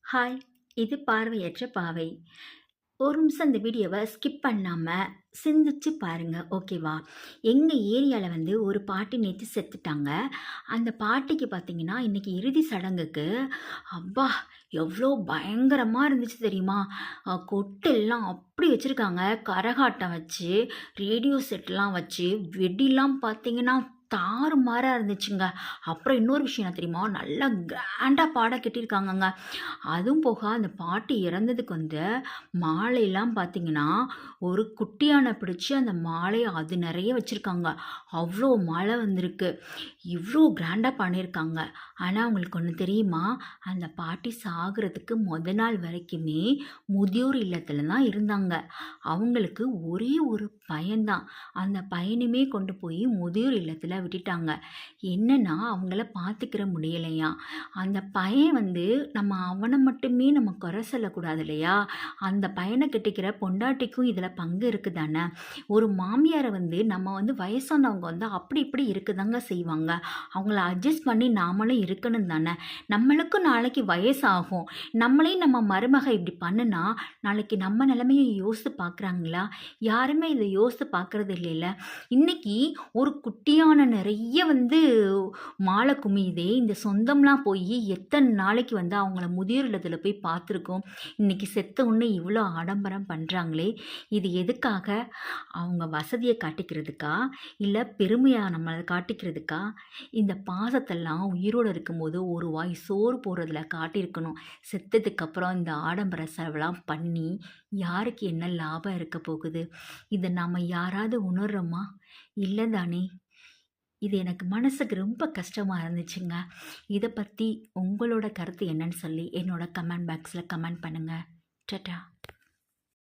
Hi! இது பார்வையற்ற பாவை. ஒரு நிமிஷம் இந்த வீடியோவ ஸ்கிப் பண்ணாம சிந்திச்சு பாருங்க. ஓகேவா? எங்க ஏரியால ஒரு பாட்டி நேத்து செத்துட்டாங்க. அந்த பாட்டிக்கு பார்த்தீங்கன்னா, இன்னைக்கு இறுதி சடங்குக்கு அப்பா! எவ்ளோ பயங்கரமா இருந்துச்சு தெரியுமா? கொட்டெல்லாம் அப்படி வச்சிருக்காங்க. கரகாட்டம் வச்சு, ரேடியோ செட்லாம் வச்சு, வெடிலாம் பார்த்தீங்கன்னா தாறுமாறா இருந்துச்சுங்க. அப்புறம் இன்னொரு விஷயம் என்ன தெரியுமா? நல்லா கிராண்டா பாட கட்டியிருக்காங்கங்க. அதுவும் போக அந்த பாட்டி இறந்ததுக்கு மாலையெல்லாம் பார்த்தீங்கன்னா, ஒரு குட்டி யானை பிடிச்சு அந்த மாலைய அது நெறைய வச்சிருக்காங்க. அவ்ளோ மாலை வந்திருக்கு. இவ்ளோ கிராண்டா பண்ணியிருக்காங்க. ஆனா உங்களுக்கு ஒண்ணு தெரியுமா? அந்த பாட்டி சாகுறதுக்கு மொத நாள் வரைக்குமே முதியோர் இல்லத்துல தான் இருந்தாங்க. அவங்களுக்கு ஒரே ஒரு பையன்தான். அந்த பையனுமே கொண்டு போய் முதியோர் இல்லத்துல விட்டுட்டாங்க. என்னன்னா, அவங்கள பார்த்துக்கிற முடியலையாம். அந்த பையன் நம்ம அவன மட்டுமே நம்ம குறை சொல்லக்கூடாது இல்லையா? அந்த பையன கட்டிக்கிற பொண்டாட்டிக்கும் இதில பங்கு இருக்கு தானே! ஒரு மாமியார நம்ம வயசானவங்க அப்படி இப்படி இருக்கதாங்க செய்வாங்க. அவங்கள அட்ஜஸ்ட் பண்ணி நாமளும் இருக்கணும் தானே! நம்மளுக்கும் நாளைக்கு வயசாகும். நம்மளையும் நம்ம மருமக இப்படி பண்ணுனா, நாளைக்கு நம்ம நிலைமைய யோசித்து பார்க்குறாங்களா? யாருமே இத யோசித்து பார்க்குறது இல்லைல்ல. இன்னைக்கு ஒரு குட்டியான நெறைய மாலை குமியுதே! இந்த சொந்தம்லாம் போயி எத்தன நாளைக்கு அவங்கள முதியோர் இல்லத்துல போய் பார்த்துருக்கோம். இன்னைக்கு செத்த உடனே இவ்ளோ ஆடம்பரம் பண்றாங்களே! இது எதுக்காக? அவங்க வசதிய காட்டிக்கிறதுக்கா? இல்ல பெருமையா நம்மள காட்டிக்கிறதுக்கா? இந்த பாசத்தெல்லாம் உயிரோட இருக்கும்போது ஒரு வாய் சோறு போடுறதுல காட்டியிருக்கணும். செத்ததுக்கப்புறம் இந்த ஆடம்பர செலவெல்லாம் பண்ணி யாருக்கு என்ன லாபம் இருக்க போகுது? இத நாம யாராவது உணர்றோமா? இல்ல தானே! இது எனக்கு மனசுக்கு ரொம்ப கஷ்டமா இருந்துச்சுங்க. இத பத்தி உங்களோட கருத்து என்னன்னு சொல்லி என்னோட கமெண்ட் பாக்ஸ்ல கமெண்ட் பண்ணுங்க. டாட்டா.